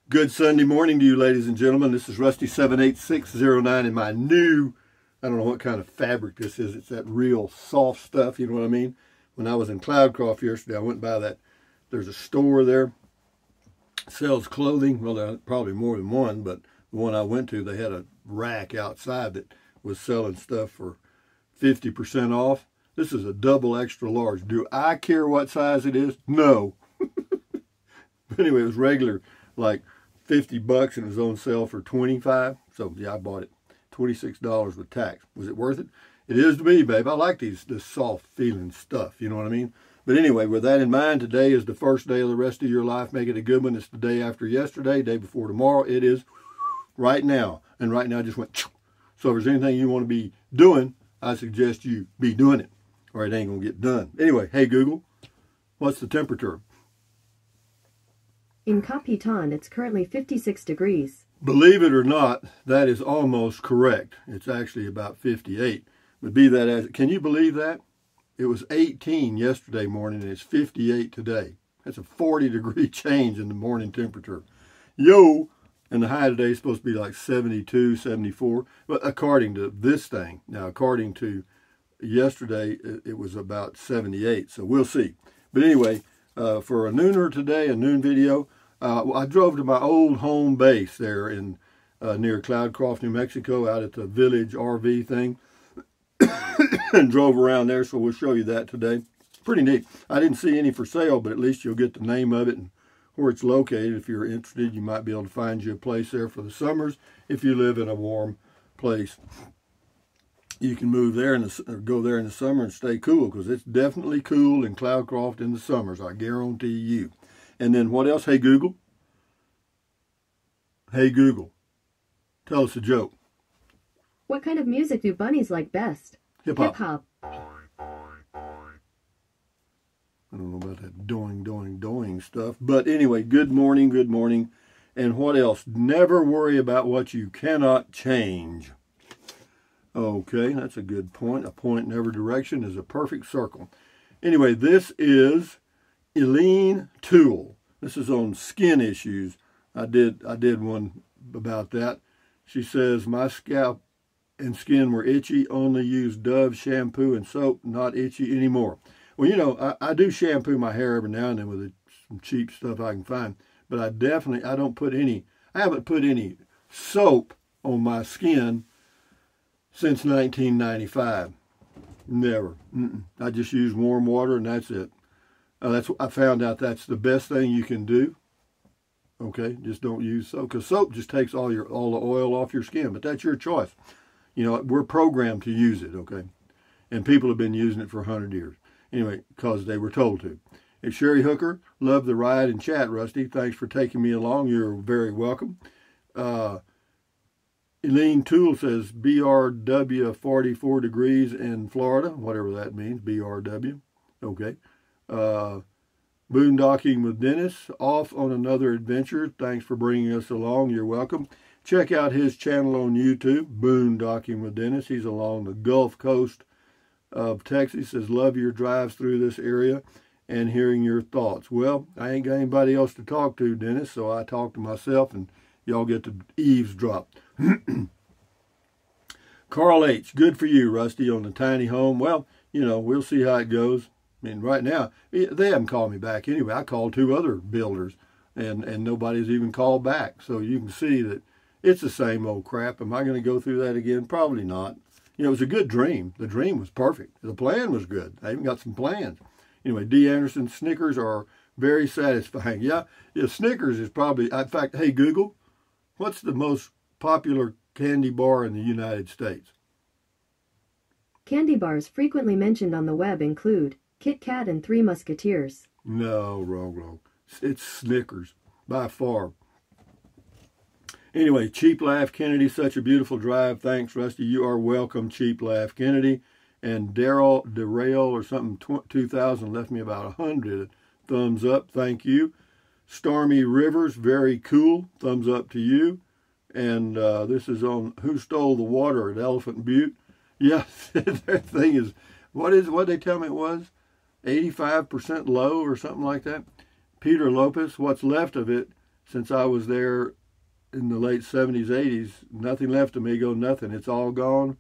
Good Sunday morning to you, ladies and gentlemen. This is Rusty78609 in my new, I don't know what kind of fabric this is. It's that real soft stuff, you know what I mean? When I was in Cloudcroft yesterday, I went by that. There's a store there, sells clothing. Well, there are probably more than one, but the one I went to, they had a rack outside that was selling stuff for 50% off. This is a double extra large. Do I care what size it is? No. But anyway, it was regular, like $50, and it was on sale for $25. So yeah, I bought it. $26 with tax. Was it worth it? It is to me, babe. I like this soft feeling stuff. You know what I mean? But anyway, with that in mind, today is the first day of the rest of your life. Make it a good one. It's the day after yesterday, day before tomorrow. It is right now. And right now I just went. So if there's anything you want to be doing, I suggest you be doing it, or it ain't going to get done. Anyway, hey Google, what's the temperature? In Capitan, it's currently 56 degrees. Believe it or not, that is almost correct. It's actually about 58. But be that as it, can you believe that? It was 18 yesterday morning and it's 58 today. That's a 40-degree change in the morning temperature. Yo! And the high today is supposed to be like 72, 74. But according to this thing. Now, according to yesterday, it was about 78. So we'll see. But anyway, for a nooner today, a noon video, I drove to my old home base there in near Cloudcroft, New Mexico, out at the Village RV thing, and drove around there. So we'll show you that today. Pretty neat. I didn't see any for sale, but at least you'll get the name of it and where it's located. If you're interested, you might be able to find you a place there for the summers. If you live in a warm place, you can move there or go there in the summer and stay cool, because it's definitely cool in Cloudcroft in the summers, I guarantee you. And then what else? Hey Google. Hey Google, tell us a joke. What kind of music do bunnies like best? Hip-hop. Hip-hop. I don't know about that doing, doing, doing stuff. But anyway, good morning, good morning. And what else? Never worry about what you cannot change. Okay, that's a good point. A point in every direction is a perfect circle. Anyway, this is Eileen Toole. This is on skin issues. I did one about that. She says, my scalp and skin were itchy. Only use Dove shampoo and soap. Not itchy anymore. Well, you know, I do shampoo my hair every now and then with some cheap stuff I can find. But I haven't put any soap on my skin since 1995. Never. I just use warm water and that's it. I found out that's the best thing you can do. Okay, just don't use soap, because soap just takes all the oil off your skin. But that's your choice. You know, we're programmed to use it. Okay, and people have been using it for 100 years. Anyway, because they were told to. It's Sherry Hooker. Love the ride and chat, Rusty. Thanks for taking me along. You're very welcome. Eileen Toole says BRW 44 degrees in Florida, whatever that means, BRW. Okay. Boondocking with Dennis, off on another adventure. Thanks for bringing us along. You're welcome. Check out his channel on YouTube, Boondocking with Dennis. He's along the Gulf Coast of Texas. Says, love your drives through this area and hearing your thoughts. Well, I ain't got anybody else to talk to, Dennis, so I talk to myself and y'all get to eavesdrop. Carl H., good for you, Rusty, on the tiny home. Well, you know, we'll see how it goes. I mean, right now, they haven't called me back anyway. I called 2 other builders, and nobody's even called back. So you can see that it's the same old crap. Am I going to go through that again? Probably not. You know, it was a good dream. The dream was perfect. The plan was good. I even got some plans. Anyway, D. Anderson, Snickers are very satisfying. Yeah, Snickers is probably, in fact, hey, Google, what's the most popular candy bar in the United States? Candy bars frequently mentioned on the web include Kit Kat and Three Musketeers. No, wrong. It's Snickers, by far. Anyway, Cheap Laugh Kennedy, such a beautiful drive. Thanks, Rusty. You are welcome, Cheap Laugh Kennedy. And Daryl Derail or something, 2000, left me about 100. Thumbs up, thank you. Stormy Rivers, very cool. Thumbs up to you. And this is on Who Stole the Water at Elephant Butte. Yeah, that thing is, what they tell me it was? 85% low or something like that. Peter Lopez, what's left of it since I was there in the late 70s, 80s, nothing left of me, go nothing. It's all gone.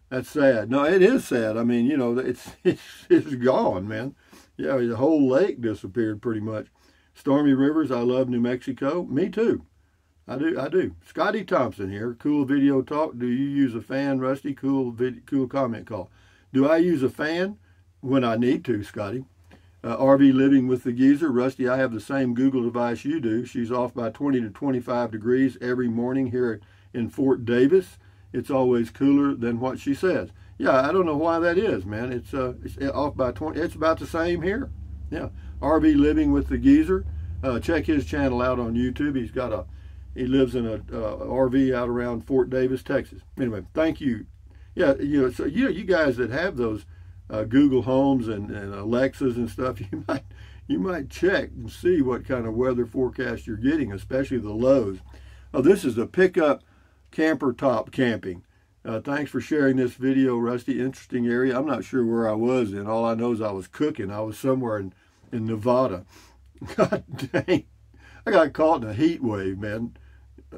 That's sad. No, it is sad. I mean, you know, it's gone, man. Yeah, the whole lake disappeared pretty much. Stormy Rivers, I love New Mexico. Me too. I do. Scotty Thompson here. Cool video talk. Do you use a fan, Rusty? Cool comment call. Do I use a fan? When I need to, Scotty. RV living with the geezer. Rusty, I have the same Google device you do. She's off by 20 to 25 degrees every morning here in Fort Davis. It's always cooler than what she says. Yeah, I don't know why that is, man. It's off by 20. It's about the same here. Yeah. RV living with the geezer. Check his channel out on YouTube. He lives in a RV out around Fort Davis, Texas. Anyway, thank you. Yeah, so you guys that have those Google Homes and Alexas and stuff, you might check and see what kind of weather forecast you're getting, especially the lows. Oh, this is a pickup camper top camping. Thanks for sharing this video, Rusty. Interesting area. I'm not sure where I was in. All I know is I was cooking. I was somewhere in Nevada. God dang. I got caught in a heat wave, man.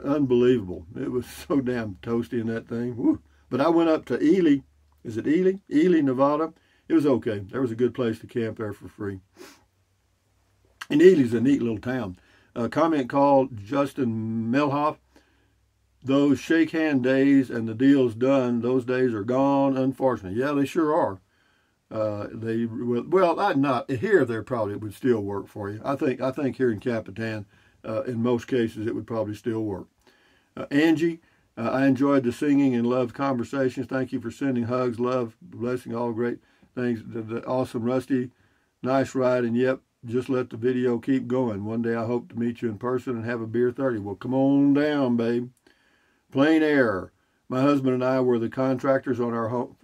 Unbelievable. It was so damn toasty in that thing. Woo. But I went up to Ely. Is it Ely? Ely, Nevada. It was okay. There was a good place to camp there for free. And Ely's a neat little town. Comment called Justin Melhoff. Those shake hand days and the deal's done, those days are gone, unfortunately. Yeah, they sure are. Not here. They probably would still work for you. I think here in Capitan, in most cases, it would probably still work. Angie, I enjoyed the singing and loved conversations. Thank you for sending hugs, love, blessing, all great things. The awesome Rusty, nice ride, and yep, just let the video keep going. One day I hope to meet you in person and have a beer 30. Well, come on down, babe. Plain air. My husband and I were the contractors on our home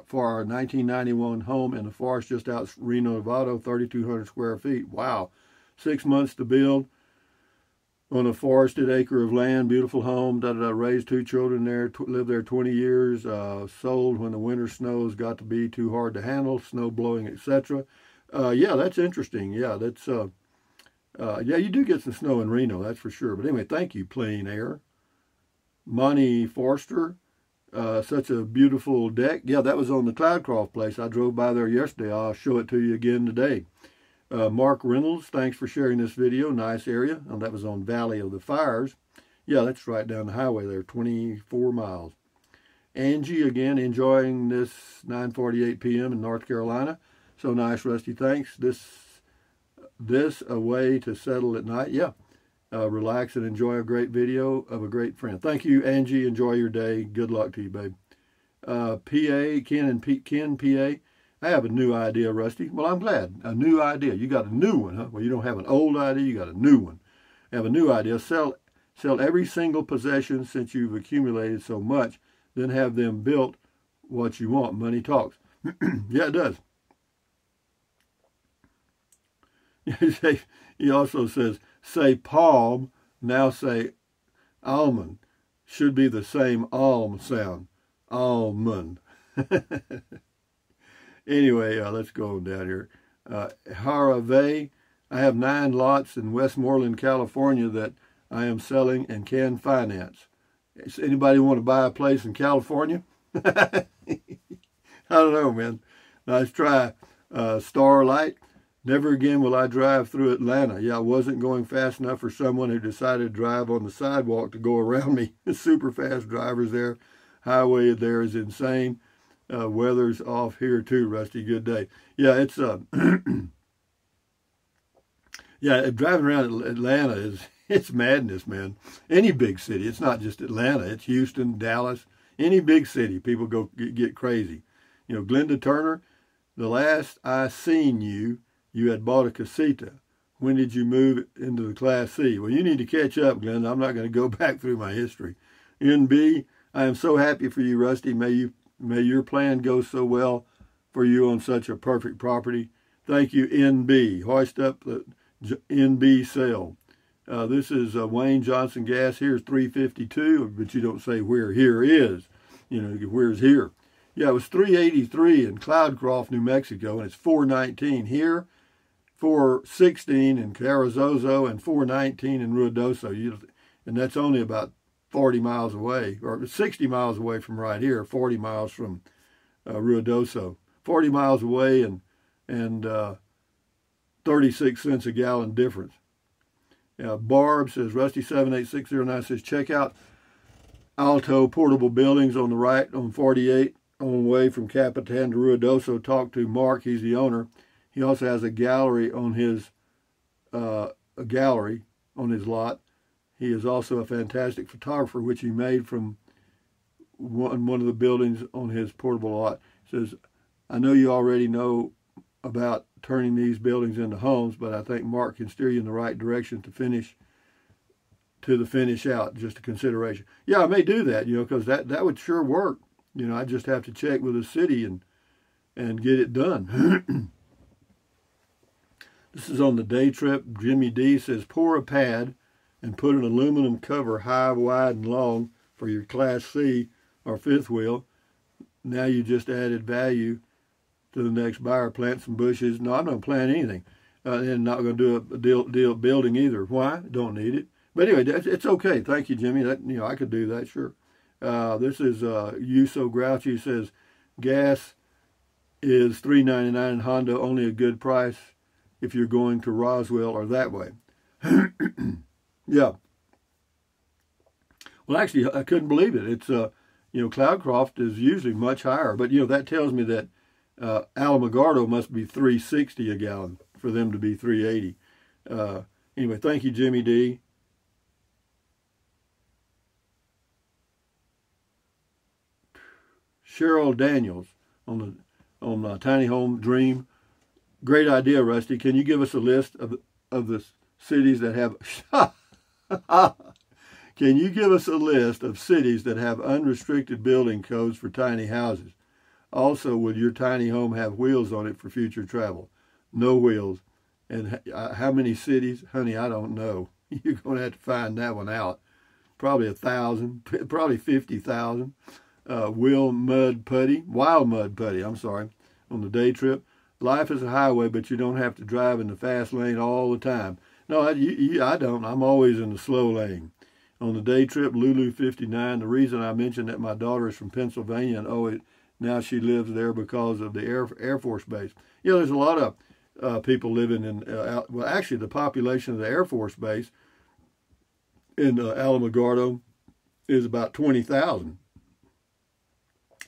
for our 1991 home in the forest just out Reno, Nevada, 3,200 square feet. Wow. 6 months to build on a forested acre of land. Beautiful home. Raised 2 children there. Lived there 20 years. Sold when the winter snows got to be too hard to handle. Snow blowing, etc. Yeah, that's interesting. Yeah, that's yeah, you do get some snow in Reno, that's for sure. But anyway, thank you, Plain Air. Monty Forster, such a beautiful deck. Yeah, that was on the Cloudcroft place. I drove by there yesterday. I'll show it to you again today. Mark Reynolds, thanks for sharing this video. Nice area. That was on Valley of the Fires. Yeah, that's right down the highway there, 24 miles. Angie, again, enjoying this 9:48 p.m. in North Carolina. So nice, Rusty. Thanks. This a way to settle at night. Yeah. Relax and enjoy a great video of a great friend. Thank you, Angie. Enjoy your day. Good luck to you, babe. PA, Ken, PA. I have a new idea, Rusty. Well, I'm glad. A new idea. You got a new one, huh? Well, you don't have an old idea. You got a new one. I have a new idea. Sell every single possession since you've accumulated so much. Then have them built what you want. Money talks. Yeah, it does. He also says, say palm, now say almond. Should be the same alm sound. Almond. Anyway, let's go on down here. Harave, I have 9 lots in Westmoreland, California that I am selling and can finance. Does anybody want to buy a place in California? I don't know, man. Nice try. Starlight. Never again will I drive through Atlanta. Yeah, I wasn't going fast enough for someone who decided to drive on the sidewalk to go around me. Super fast drivers there. Highway there is insane. Weather's off here too, Rusty. Good day. Yeah, it's yeah, driving around Atlanta it's madness, man. Any big city. It's not just Atlanta. It's Houston, Dallas. Any big city, people go get crazy. You know, Glenda Turner, the last I seen you had bought a casita. When did you move into the Class C? Well, you need to catch up, Glenda. I'm not going to go back through my history. NB, I am so happy for you, Rusty. May your plan go so well for you on such a perfect property. Thank you, NB. Hoist up the NB sale. This is Wayne Johnson Gas. Here's 352, but you don't say where here is. You know, where's here? Yeah, it was 383 in Cloudcroft, New Mexico, and it's 419 here. 416 in Carrizozo and 419 in Ruidoso. And that's only about 40 miles away, or 60 miles away from right here, 40 miles from Ruidoso. 40 miles away and 36 cents a gallon difference. Barb says, Rusty78609 says, check out Alto Portable Buildings on the right on 48 on the way from Capitan to Ruidoso. Talk to Mark, he's the owner. He also has a gallery on his lot. He is also a fantastic photographer, which he made from one of the buildings on his portable lot. He says, I know you already know about turning these buildings into homes, but I think Mark can steer you in the right direction to the finish out, just a consideration. Yeah, I may do that, because that would sure work. I just have to check with the city and get it done. This is on the day trip. Jimmy D says, pour a pad and put an aluminum cover high, wide, and long for your Class C or fifth wheel. Now you just added value to the next buyer. Plant some bushes. No, I'm not plant anything. And not going to do a deal building either. Why? Don't need it. But anyway, it's okay. Thank you, Jimmy. I could do that, sure. This is You So Grouchy says, gas is $3.99 in Honda, only a good price if you're going to Roswell or that way. Yeah. Well, actually, I couldn't believe it. It's, Cloudcroft is usually much higher, but, that tells me that Alamogordo must be $3.60 a gallon for them to be $3.80. Anyway, thank you, Jimmy D. Cheryl Daniels on Tiny Home Dream. Great idea, Rusty. Can you give us a list of the cities that have... Can you give us a list of cities that have unrestricted building codes for tiny houses? Also, will your tiny home have wheels on it for future travel? No wheels. And how many cities? Honey, I don't know. You're going to have to find that one out. Probably 1,000, probably 50,000. Wild mud putty, I'm sorry, on the day trip. Life is a highway, but you don't have to drive in the fast lane all the time. No, I don't. I'm always in the slow lane. On the day trip, Lulu59, the reason I mentioned that my daughter is from Pennsylvania, and now she lives there because of the Air Force Base. There's a lot of people living in, well, actually, the population of the Air Force Base in Alamogordo is about 20,000.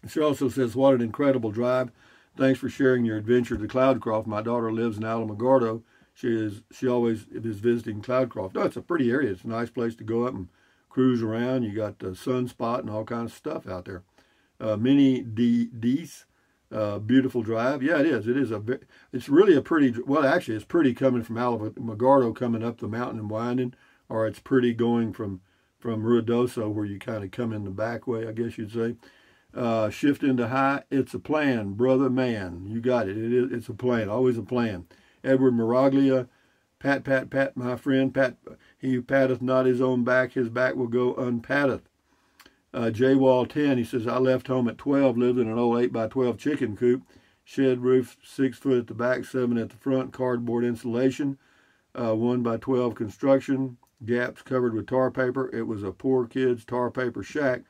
She also says, what an incredible drive. Thanks for sharing your adventure to Cloudcroft. My daughter lives in Alamogordo. She always is visiting Cloudcroft. No, it's a pretty area. It's a nice place to go up and cruise around. You got Sunspot and all kinds of stuff out there. Minnie Deese, beautiful drive. Yeah, it is. It's really a pretty, well, actually, it's pretty coming from Alamogordo, coming up the mountain and winding, or it's pretty going from Ruidoso, where you kind of come in the back way, I guess you'd say. Shift into high. It's a plan, brother man. You got it. It's a plan. Always a plan. Edward Miraglia, Pat, my friend. Pat, he who patteth not his own back, his back will go unpatteth. J-Wall 10, he says, I left home at 12, lived in an old 8x12 chicken coop. Shed roof, 6 foot at the back, 7 at the front, cardboard insulation, 1x12 construction, gaps covered with tar paper. It was a poor kid's tar paper shack.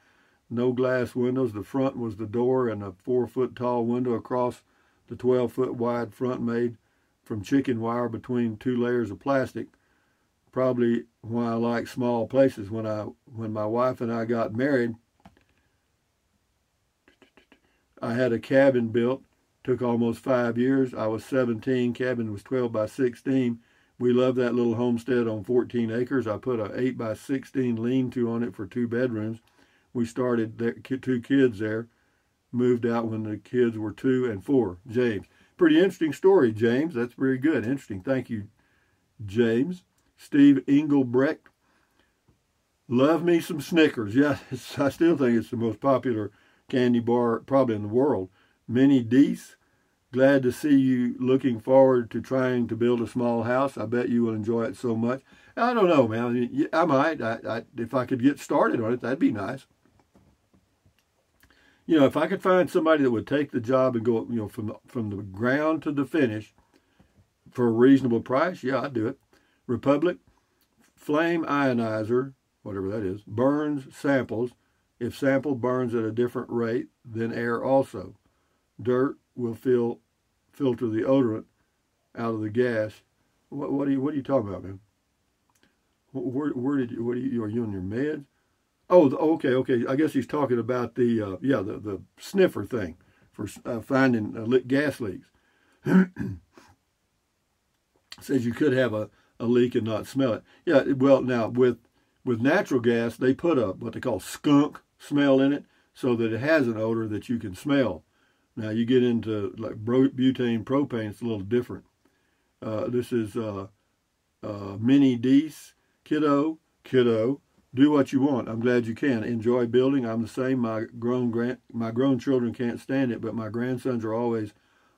No glass windows. The front was the door and a 4-foot tall window across the 12-foot wide front made from chicken wire between 2 layers of plastic. Probably why I like small places. When my wife and I got married, I had a cabin built. Took almost 5 years. I was 17. Cabin was 12 by 16. We loved that little homestead on 14 acres. I put a 8 by 16 lean-to on it for 2 bedrooms. We started 2 kids there, moved out when the kids were 2 and 4. James. Pretty interesting story, James. That's very good. Interesting. Thank you, James. Steve Engelbrecht. Love me some Snickers. Yeah, I still think it's the most popular candy bar probably in the world. Minnie Deese. Glad to see you. Looking forward to trying to build a small house. I bet you will enjoy it so much. I don't know, man. I might. If I could get started on it, that'd be nice. If I could find somebody that would take the job and go, from the ground to the finish for a reasonable price, yeah, I'd do it. Republic, flame ionizer, whatever that is, burns samples. If sample burns at a different rate, then air also. Dirt will filter the odorant out of the gas. What are you talking about, man? Where did you? Are you on your meds? Oh, okay. I guess he's talking about the sniffer thing for finding gas leaks. Says you could have a leak and not smell it. Yeah, well, now with natural gas, they put what they call skunk smell in it so that it has an odor that you can smell. Now you get into like butane, propane, it's a little different. This is Mini Dees, kiddo, do what you want. I'm glad you can. Enjoy building. I'm the same. My grown children can't stand it, but my grandsons are always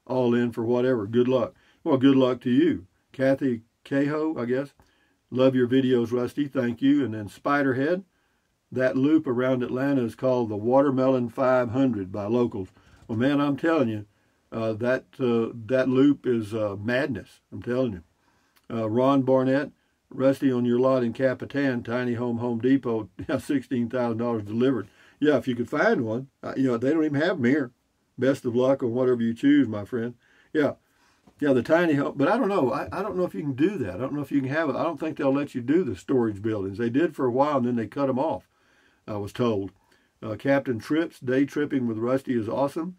all in for whatever. Good luck. Well, good luck to you. Kathy Cahoe, I guess. Love your videos, Rusty. Thank you. And then Spiderhead. That loop around Atlanta is called the Watermelon 500 by locals. Well, man, I'm telling you, that loop is madness. I'm telling you. Ron Barnett, Rusty, on your lot in Capitan, tiny Home Depot, $16,000 delivered. Yeah, if you could find one. They don't even have them here. Best of luck on whatever you choose, my friend. Yeah, the tiny home. But I don't know. I don't know if you can do that. I don't know if you can have it. I don't think they'll let you do the storage buildings. They did for a while, and then they cut them off, I was told. Captain Trips, day tripping with Rusty is awesome.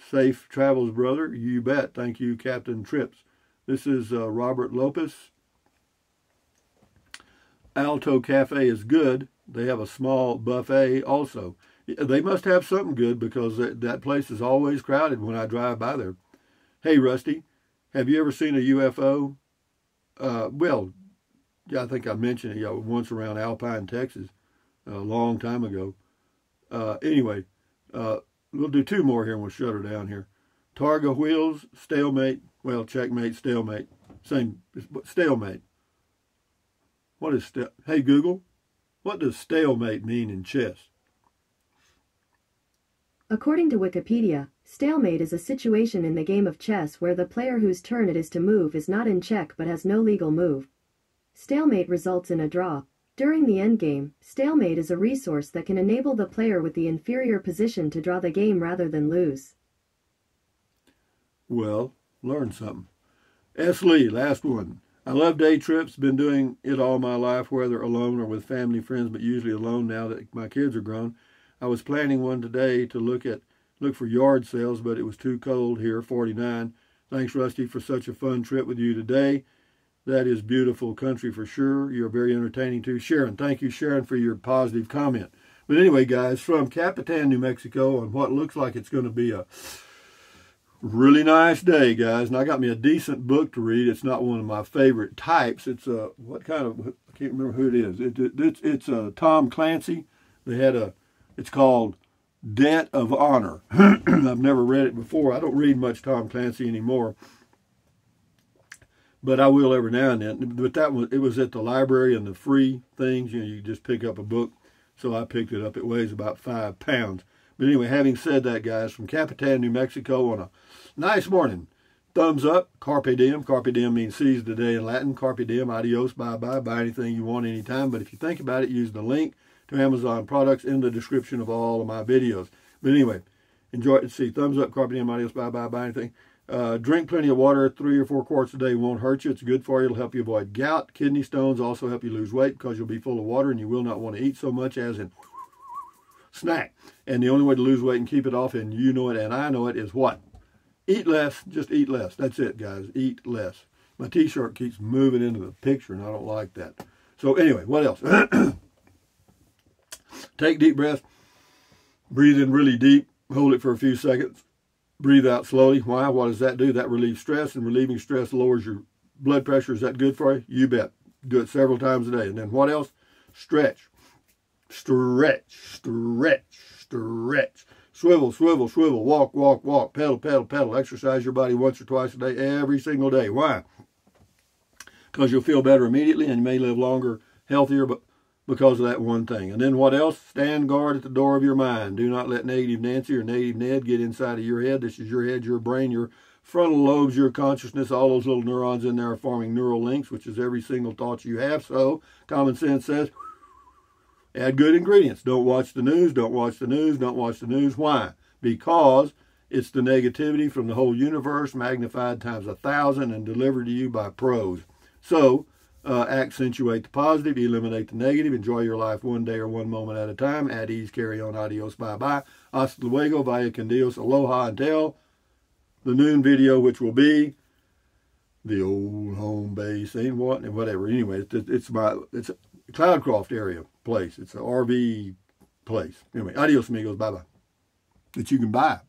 Safe travels, brother. You bet. Thank you, Captain Trips. This is Robert Lopez. Alto Cafe is good. They have a small buffet also. They must have something good because that place is always crowded when I drive by there. Hey, Rusty, have you ever seen a UFO? Well, yeah, I think I mentioned it once around Alpine, Texas, a long time ago. Anyway, we'll do two more here and we'll shut her down here. Targa Wheels, stalemate. Well, checkmate, stalemate. Same, stalemate. What is Hey, Google, what does stalemate mean in chess? According to Wikipedia, stalemate is a situation in the game of chess where the player whose turn it is to move is not in check but has no legal move. Stalemate results in a draw. During the endgame, stalemate is a resource that can enable the player with the inferior position to draw the game rather than lose. Well, learn something. S. Lee, last one. I love day trips, been doing it all my life, whether alone or with family, friends, but usually alone now that my kids are grown. I was planning one today to look for yard sales, but it was too cold here, 49. Thanks, Rusty, for such a fun trip with you today. That is beautiful country for sure. You're very entertaining too. Sharon, thank you, Sharon, for your positive comment. But anyway, guys, from Capitan, New Mexico, on what looks like it's going to be a really nice day, guys. And I got me a decent book to read. It's not one of my favorite types. It's what kind of, I can't remember who it is. It's Tom Clancy. It's called Debt of Honor. I've never read it before. I don't read much Tom Clancy anymore, but I will every now and then. But it was at the library and the free things. You just pick up a book. So I picked it up. It weighs about 5 pounds. But anyway, having said that, guys, from Capitan, New Mexico, on a nice morning, thumbs up, carpe diem. Carpe diem means seize the day in Latin. Carpe diem, adios, bye-bye. Buy anything you want anytime. But if you think about it, use the link to Amazon products in the description of all of my videos. But anyway, enjoy it. See, thumbs up, carpe diem, adios, bye-bye. Buy anything. Drink plenty of water. 3 or 4 quarts a day won't hurt you. It's good for you. It'll help you avoid gout. Kidney stones also help you lose weight because you'll be full of water and you will not want to eat so much as in snack. And the only way to lose weight and keep it off, and you know it and I know it, is what? Eat less. Just eat less. That's it, guys. Eat less. My t-shirt keeps moving into the picture, and I don't like that. So anyway, what else? Take deep breath. Breathe in really deep. Hold it for a few seconds. Breathe out slowly. Why? What does that do? That relieves stress, and relieving stress lowers your blood pressure. Is that good for you? You bet. Do it several times a day. And then what else? Stretch. Stretch, stretch, stretch. Swivel, swivel, swivel. Walk, walk, walk. Pedal, pedal, pedal. Exercise your body once or twice a day, every single day. Why? Because you'll feel better immediately and you may live longer, healthier, but because of that one thing. And then what else? Stand guard at the door of your mind. Do not let negative Nancy or negative Ned get inside of your head. This is your head, your brain, your frontal lobes, your consciousness, all those little neurons in there are forming neural links, which is every single thought you have. So common sense says, add good ingredients. Don't watch the news, don't watch the news, don't watch the news. Why? Because it's the negativity from the whole universe magnified times 1,000 and delivered to you by pros. So accentuate the positive, eliminate the negative, enjoy your life one day or one moment at a time. At ease, carry on, adios, bye-bye. Hasta luego, vaya con Dios, aloha, until the noon video, which will be the old home base and whatever. Anyway, it's a Cloudcroft area place. It's an RV place. Anyway, adios, amigos, bye-bye. That you can buy.